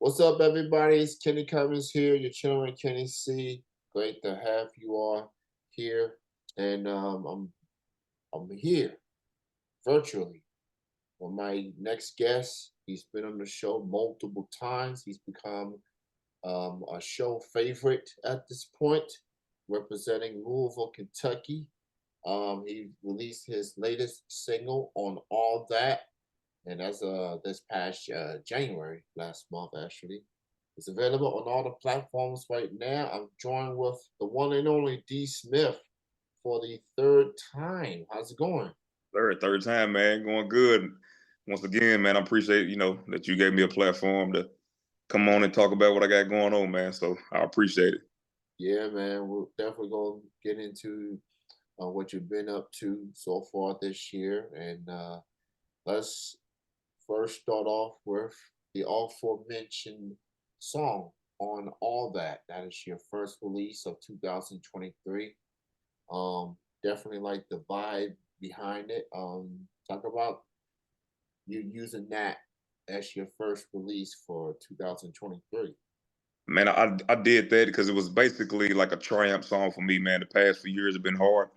What's up, everybody? It's Kenny Cummins here. You're chilling with Kenny C. Great to have you all here, and I'm here virtually with my next guest. He's been on the show multiple times. He's become a show favorite at this point, representing Louisville, Kentucky. He released his latest single on All That, and as this past January, last month actually. It's available on all the platforms right now. I'm joined with the one and only D Smith for the third time. How's it going? Third time, man. Going good. Once again, man, I appreciate, that you gave me a platform to come on and talk about what I got going on, man. So I appreciate it. Yeah, man, we're definitely going to get into what you've been up to so far this year. And let's first start off with the aforementioned song on All That. That is your first release of 2023. Definitely like the vibe behind it. Talk about you using that as your first release for 2023. Man, I did that because it was basically like a triumph song for me, man. The past few years have been hard.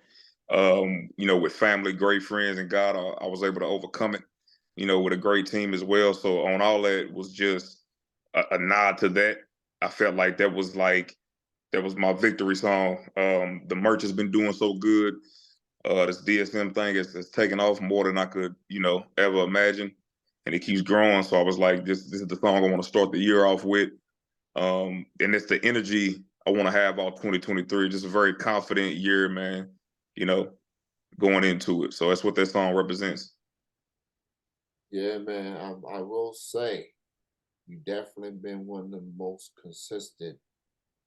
With family, great friends, and God, I was able to overcome it, with a great team as well. So on All That was just a nod to that. I felt like that was my victory song. The merch has been doing so good. This DSM thing is taking off more than I could, ever imagine, and it keeps growing. So I was like, this is the song I want to start the year off with, and it's the energy I want to have all 2023. Just a very confident year, man. You know, going into it. So that's what that song represents. Yeah, man, I will say you definitely been one of the most consistent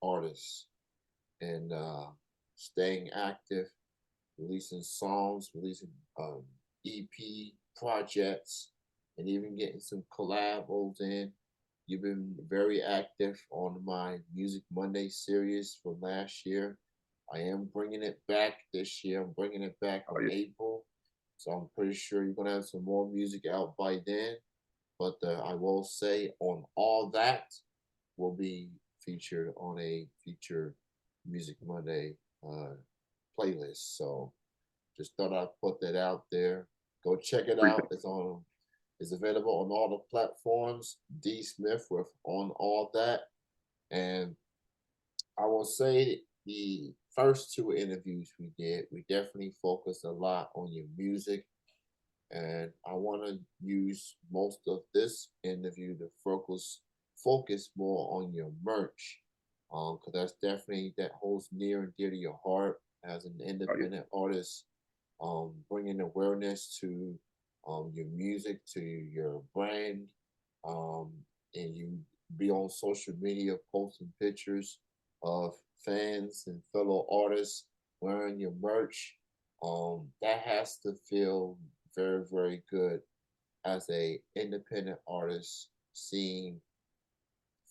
artists and staying active, releasing songs, releasing EP projects, and even getting some collabos in. You've been very active on my Music Monday series from last year. I am bringing it back this year. I'm bringing it back Oh in yeah, April. So I'm pretty sure you're going to have some more music out by then. But I will say on All That will be featured on a featured Music Monday playlist. So just thought I'd put that out there. Go check it appreciate out. It's available on all the platforms. D Smith with On All That. And I will say the first two interviews we did, we definitely focused a lot on your music. And I want to use most of this interview to focus more on your merch, because that's definitely that holds near and dear to your heart as an Oh yeah. independent artist. Bringing awareness to your music, to your brand, um, and you be on social media posting pictures of fans and fellow artists wearing your merch. That has to feel very, very good as a independent artist, seeing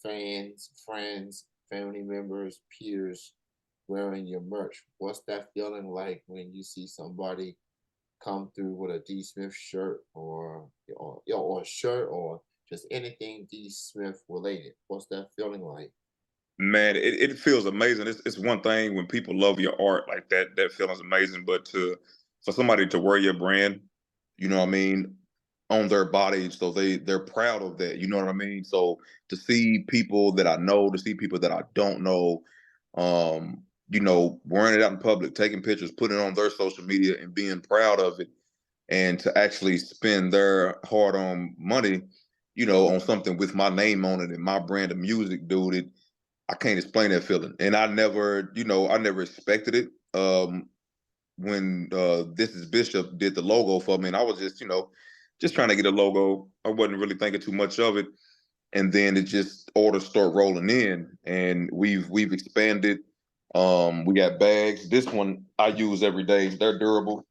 fans, friends, family members, peers wearing your merch. What's that feeling like when you see somebody come through with a D Smith shirt or a shirt or just anything D Smith related? What's that feeling like? Man, it feels amazing. It's one thing when people love your art like that. That feeling's amazing. But for somebody to wear your brand, you know what I mean, on their body, so they're proud of that. You know what I mean. So to see people that I know, to see people that I don't know, wearing it out in public, taking pictures, putting it on their social media, and being proud of it, and to actually spend their hard-earned money, on something with my name on it and my brand of music, dude. I can't explain that feeling. And I never expected it. When This is Bishop did the logo for me, and I was just trying to get a logo. I wasn't really thinking too much of it. And then it just orders start rolling in, and we've expanded. We got bags. This one I use every day. They're durable.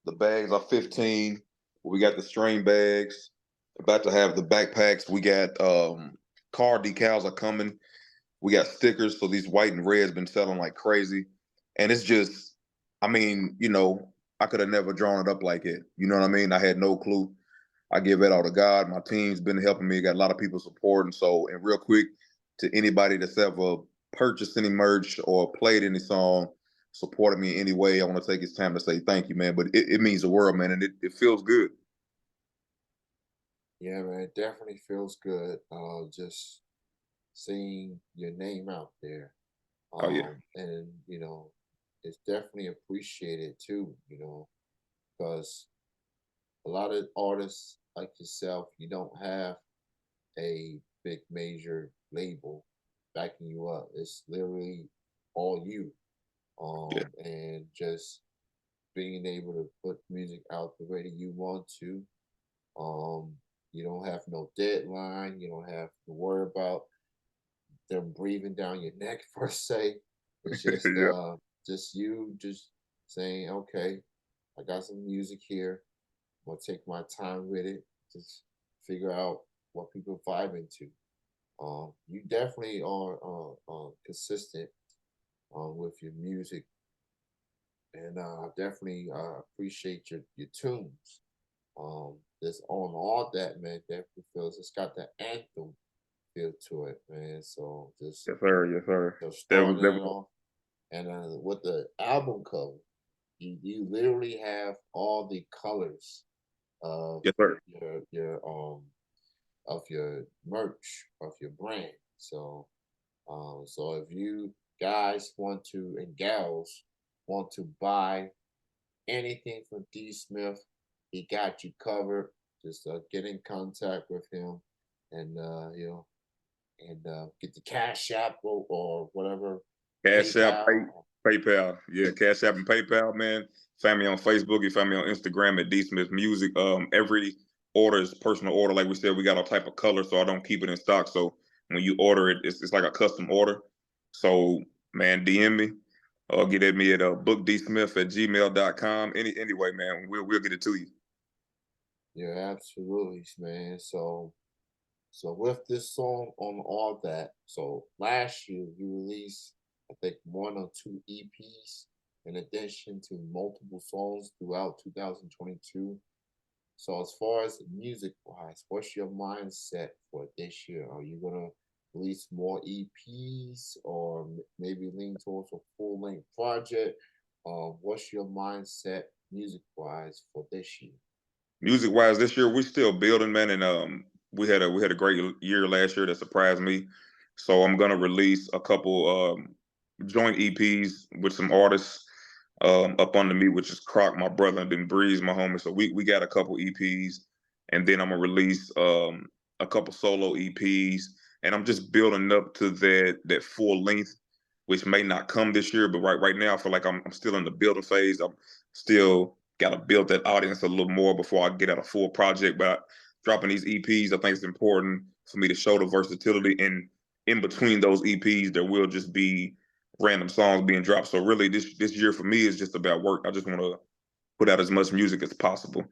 The bags are 15. We got the string bags. About to have the backpacks. We got car decals are coming. We got stickers, so these white and red's been selling like crazy. And it's just, I mean, I could have never drawn it up like it. You know what I mean? I had no clue. I give that all to God. My team's been helping me. Got a lot of people supporting. So, and real quick, to anybody that's ever purchased any merch or played any song, supported me in any way, I want to take this time to say thank you, man. But it means the world, man, and it feels good. Yeah, man, it definitely feels good. Just seeing your name out there. Oh yeah, And it's definitely appreciated too, because a lot of artists like yourself, you don't have a big major label backing you up. It's literally all you. yeah, And just being able to put music out the way that you want to. Um, you don't have no deadline. You don't have to worry about them breathing down your neck per se. It's yeah. just you just saying, okay, I got some music here. I'm gonna take my time with it, just figure out what people vibe into. You definitely are consistent with your music, and I definitely appreciate your tunes. This on all that, man, definitely feels it's got the anthem feel to it, man. So Yes, sir. Yes, sir. just That was starting that that was off, and with the album cover, you literally have all the colors of yes, sir. your merch of your brand. So if you guys want to and gals want to buy anything from D Smith, he got you covered. Just get in contact with him, and get the Cash App or whatever, Cash App, PayPal. PayPal. Yeah, Cash App and PayPal, man. Find me on Facebook. You find me on Instagram at D Smith Music. Every order is personal order. Like we said, we got all type of color, so I don't keep it in stock. So when you order it, it's like a custom order. So man, DM me or get at me at bookdsmith@gmail.com. Anyway, man, we'll get it to you. Yeah, absolutely, man. So with this song on all that, so last year you released I think one or two EPs in addition to multiple songs throughout 2022. So as far as music wise, what's your mindset for this year? Are you gonna release more EPs or maybe lean towards a full length project? What's your mindset music wise for this year? Music wise, this year we're still building, man, and we had a great year last year that surprised me. So I'm gonna release a couple joint EPs with some artists up under me, which is Croc, my brother, and then Breeze, my homie. So we got a couple EPs, and then I'm gonna release a couple solo EPs, and I'm just building up to that full length, which may not come this year, but right now I feel like I'm still in the building phase. I'm still got to build that audience a little more before I get out a full project. But dropping these EPs, I think it's important for me to show the versatility. And in between those EPs, there will just be random songs being dropped. So really, this year for me is just about work. I just want to put out as much music as possible.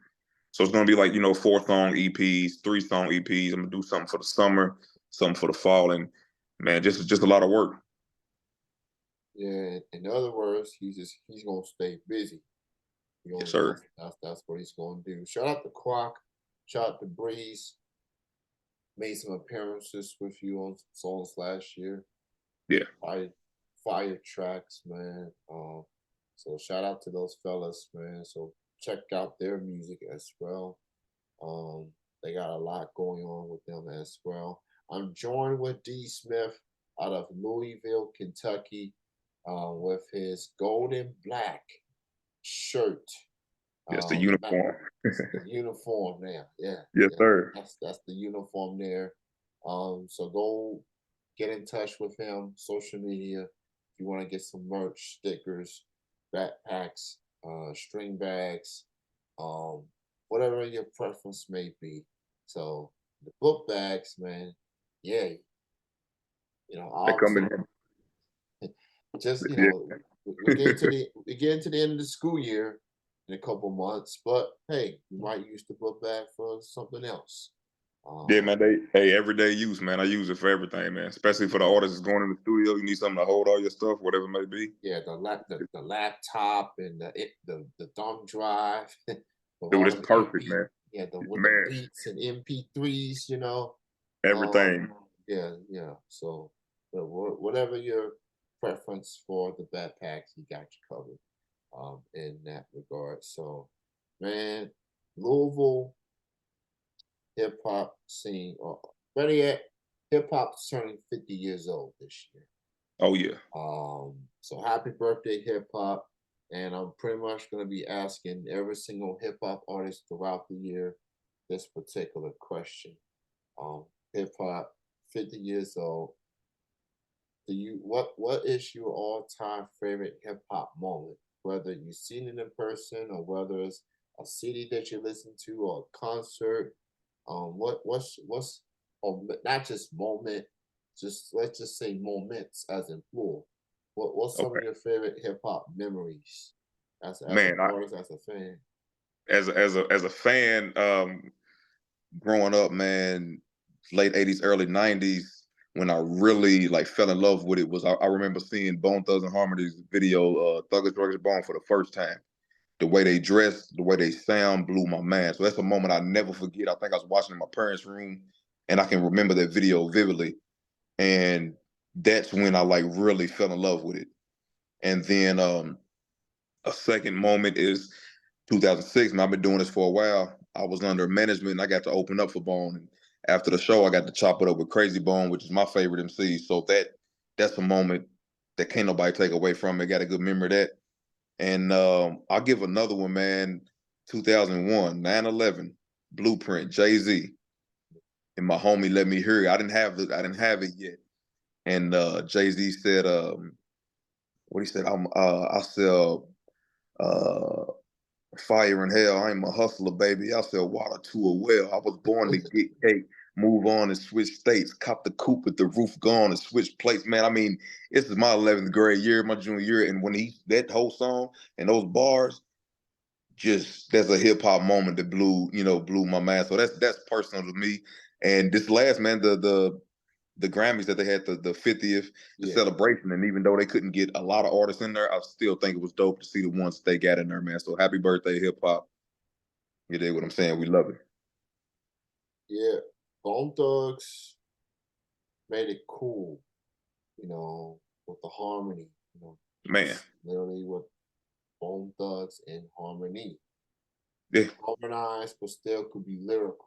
So it's gonna be like 4 song EPs, 3 song EPs. I'm gonna do something for the summer, something for the fall, and man, just a lot of work. Yeah, in other words, he's gonna stay busy. You Yes, know, sir. that's what he's gonna do. Shout out to Quack, shout out to Breeze. Made some appearances with you on some songs last year. Yeah, Fire, fire tracks, man. So shout out to those fellas, man. So check out their music as well. Um, they got a lot going on with them as well. I'm joined with D Smith out of Louisville, Kentucky, with his golden black shirt. yes, the Not uniform. the uniform now. Yeah, Yes, yeah. sir. That's the uniform there. So go get in touch with him, social media. If you want to get some merch, stickers, backpacks, string bags, um, whatever your preference may be. So the book bags, man, yeah, They all come in. just Yeah, we get into the end of the school year in a couple months, but hey, you might use the book bag for something else. yeah, Um, man. Hey, everyday use, man. I use it for everything, man. Especially for the artists that's going in the studio. You need something to hold all your stuff, whatever it may be. yeah, the laptop and the thumb drive with Dude, all it's them perfect, man. yeah, the with the Man, beats and MP3s, you know. everything. Yeah, yeah. So, but whatever your preference for the backpacks, he got you covered. In that regard. So, man, Louisville hip hop scene, or better yet, hip hop's turning 50 years old this year. Oh yeah. So happy birthday, hip hop. And I'm pretty much going to be asking every single hip hop artist throughout the year this particular question. Hip hop, 50 years old. Do you what is your all time favorite hip hop moment? Whether you've seen it in person or whether it's a CD that you listen to or a concert. What's or not just moment, just let's just say moments as in plural. What's some of Okay. your favorite hip hop memories as an Man, artist, as a fan? as a fan, growing up, man, late '80s, early '90s, when I really like fell in love with it was I remember seeing Bone Thugs and Harmony's video, Thuggers Ruggish Bone, for the first time. The way they dressed, the way they sound blew my mind. So that's a moment I never forget. I think I was watching in my parents' room, and I can remember that video vividly. And that's when I like really fell in love with it. And then a second moment is 2006, and I've been doing this for a while. I was under management, and I got to open up for Bone. And after the show, I got to chop it up with Crazy Bone, which is my favorite MC. So that's a moment that can't nobody take away from me. Got a good memory of that. And I'll give another one, man. 2001, 9/11, Blueprint, Jay-Z, and my homie let me hear it. I didn't have it yet. And Jay-Z said, what he said, I sell uh, fire in hell. I'm a hustler, baby. I sell water to a well. I was born to get cake, move on and switch states, cop the coupe with the roof gone and switch plates. Man, I mean, this is my 11th grade year, my junior year. And when that whole song and those bars, just that's a hip hop moment that blew my mind. So that's personal to me. And this last, man, the Grammys that they had, the 50th, the Yeah. celebration, and even though they couldn't get a lot of artists in there, I still think it was dope to see the ones they got in there, man. So happy birthday, hip hop. You dig what I'm saying? We love it. Yeah. Bone Thugs made it cool, with the harmony, Man. literally with Bone Thugs and harmony. Yeah. Harmonized, but still could be lyrical.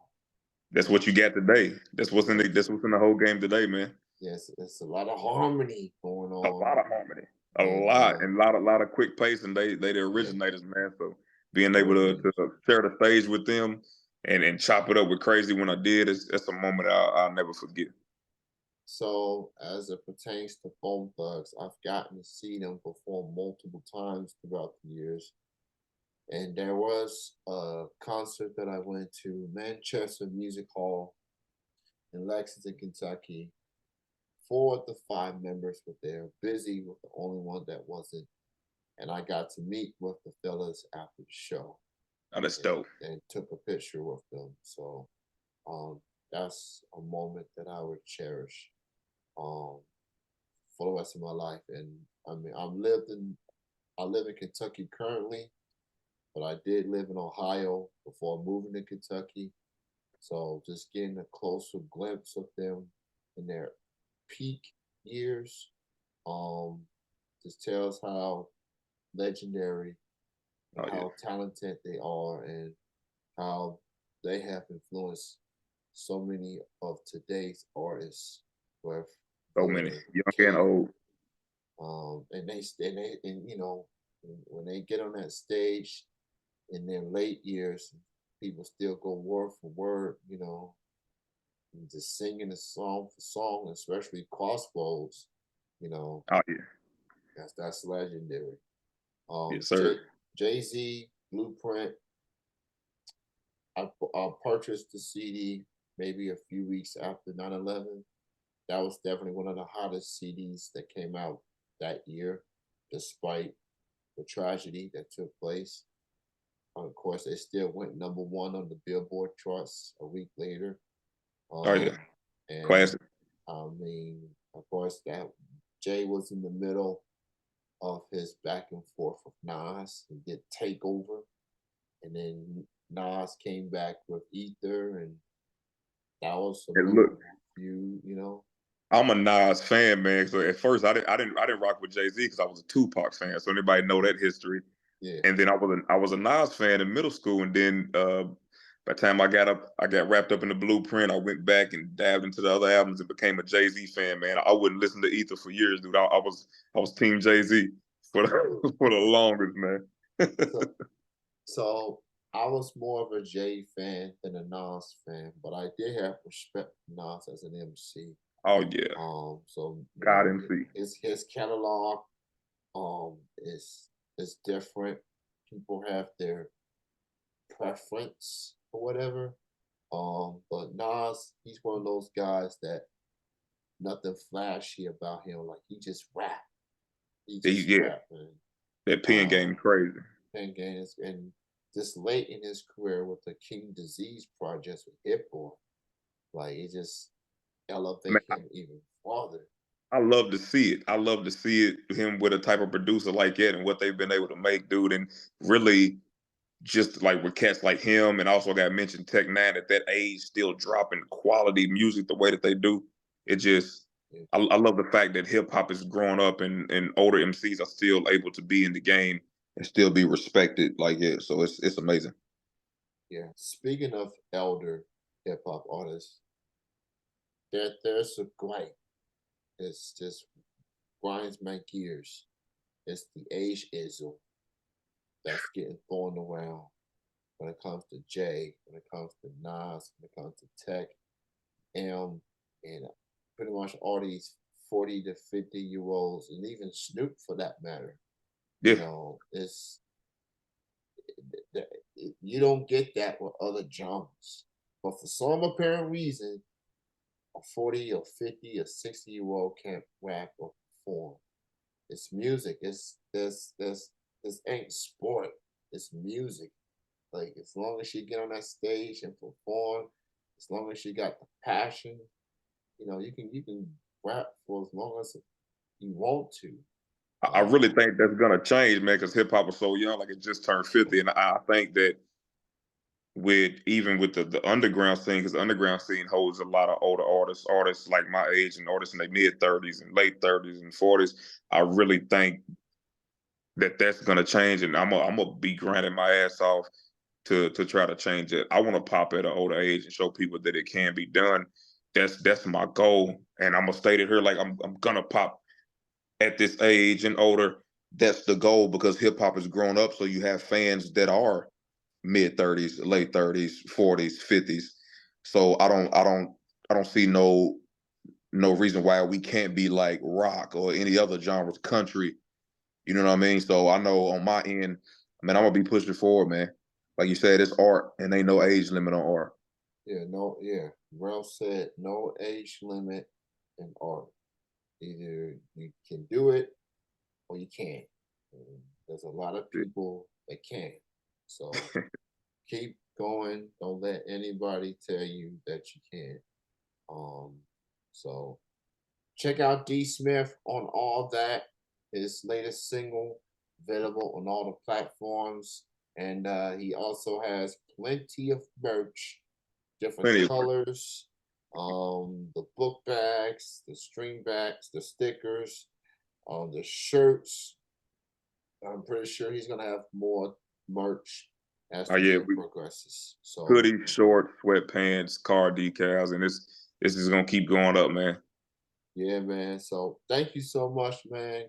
That's what you got today. That's Yes, what's in the whole game today, man. yes, it's a lot of harmony going A on, lot of harmony. A and lot and a lot of quick pace, and they the yeah, originators, man. So being able originators. to share the stage with them and chop it up with Crazy when I did, that's a moment I'll never forget. So, as it pertains to Bone Thugs, I've gotten to see them perform multiple times throughout the years. And there was a concert that I went to, Manchester Music Hall in Lexington, Kentucky. Four of the five members were there. Busy was the only one that wasn't. And I got to meet with the fellas after the show Oh, that's and, dope. and took a picture with them. So um, that's a moment that I would cherish um, for the rest of my life. And I mean, I live in Kentucky currently, but I did live in Ohio before moving to Kentucky. So just getting a closer glimpse of them in their peak years, um, just tells how legendary and Oh yeah. how talented they are and how they have influenced so many of today's artists with So many, their young and cadence. old. And when they get on that stage in their late years, people still go word for word, and just singing a song for song, especially crossroads, you know, Oh yeah. that's legendary. Yes, J sir. Jay Z Blueprint. I purchased the CD maybe a few weeks after 9/11. That was definitely one of the hottest CDs that came out that year, despite the tragedy that took place. Of course, they still went number one on the Billboard charts a week later. Oh yeah. Um, and Classic. I mean, of course, that Jay was in the middle of his back and forth with Nas. He did Takeover, and then Nas came back with Ether, and that was a And look, memorable feud, you know. I'm a Nas fan, man. So at first, I didn't rock with Jay Z because I was a Tupac fan. So anybody know that history? Yeah, And then I was a Nas fan in middle school, and then by the time I got wrapped up in the Blueprint. I went back and dabbed into the other albums and became a Jay Z fan, man. I wouldn't listen to Ether for years, dude. I was Team Jay Z for the, for the longest, man. so so I was more of a Jay fan than a Nas fan, but I did have respect for Nas as an MC. Oh yeah, So you God know, MC. his catalog is different. People have their preference or whatever. But Nas, he's one of those guys that nothing flashy about him. Like he just rap. He just Yeah, rap, man. that pen Uh, game crazy. and games and just late in his career with the King Disease projects with Hip Hop, like it just elevate Man, him even farther. I love to see it. I love to see it him with a type of producer like that and what they've been able to make, dude. And really, just like with cats like him, and also got mentioned Tech Nine at that age, still dropping quality music the way that they do. It just, Yeah, I love the fact that hip hop is growing up, and older MCs are still able to be in the game and still be respected like it. So it's amazing. yeah. Speaking of elder hip hop artists, there's a great. It's just grinds my gears. It's the age ism that's getting thrown around when it comes to Jay, when it comes to Nas, when it comes to Tech, M, and pretty much all these 40 to 50-year olds, and even Snoop for that matter. You Yeah, know, you don't get that with other genres. But for some apparent reason, a 40 or 50 or 60-year-old can't rap or perform. It's music. It's this ain't sport. It's music. Like as long as she get on that stage and perform, as long as she got the passion, you know, you can rap for as long as you want to. I really think that's gonna change, man, because hip hop was so young, like it just turned 50, and I think that with even with the underground scene, because the underground scene holds a lot of older artists like my age, and artists in their mid 30s and late 30s and 40s. I really think that that's gonna change, and I'm gonna be grinding my ass off to try to change it. I want to pop at an older age and show people that it can be done. That's my goal, and I'm gonna state it here like I'm gonna pop at this age and older. That's the goal because hip hop has grown up, so you have fans that are mid 30s, late 30s, 40s, 50s. So I don't see no reason why we can't be like rock or any other genres, country. You know what I mean? So I know on my end, man, I'm gonna be pushing forward, man. Like you said, it's art and ain't no age limit on art. Yeah, no, yeah. Ralph said no age limit in art. Either you can do it or you can't. And there's a lot of people that can't. So keep going. Don't let anybody tell you that you can't. Um, so check out D Smith on all that. His latest single available on all the platforms, and he also has plenty of merch, different Plenty of colors, the book bags, the string bags, the stickers, the shirts. I'm pretty sure he's gonna have more merch as oh the yeah, year we progresses. So hoodies, shorts, sweatpants, car decals, and this is gonna keep going up, man. yeah, man. So thank you so much, man,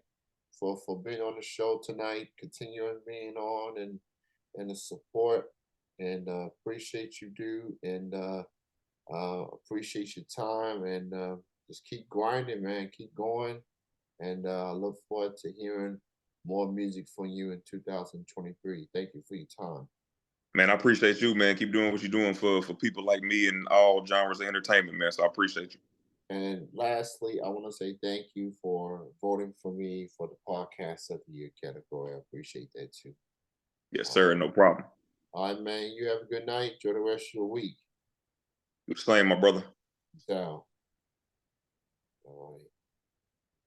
for being on the show tonight, continuing being on and the support. And appreciate you, dude. And appreciate your time. And just keep grinding, man. Keep going. And I look forward to hearing more music from you in 2023. Thank you for your time. Man, I appreciate you, man. Keep doing what you're doing for people like me and all genres of entertainment, man. So I appreciate you. And lastly, I want to say thank you for voting for me for the podcast of the year category. I appreciate that too. Yes, Um, sir. No problem. all right, man. You have a good night. Enjoy the rest of your week. You the same, my brother. Peace out. All right.